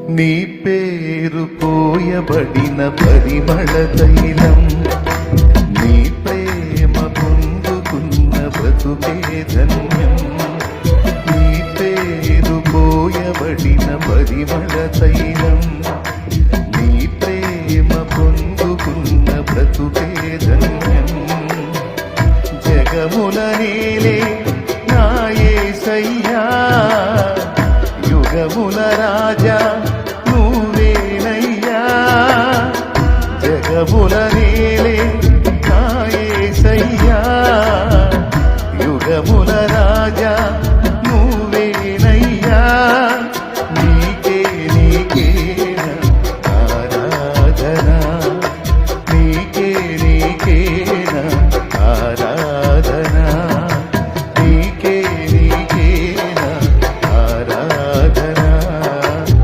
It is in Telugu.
నీ పేరు పోయబడిన పరిమళ తైలం, నీ ప్రేమ పొందుకున్న బ్రతుకే ధన్యం. నీ పేరు పోయబడిన పరిమళ తైలం, నీ ప్రేమ పొందుకున్న బ్రతుకే ధన్యం. జగముల నేలే నా యేసయ్యా, యుగముల రాజా నువ్వేనయ్యా. జగముల నేలే నా యేసయ్యా, యుగముల రాజా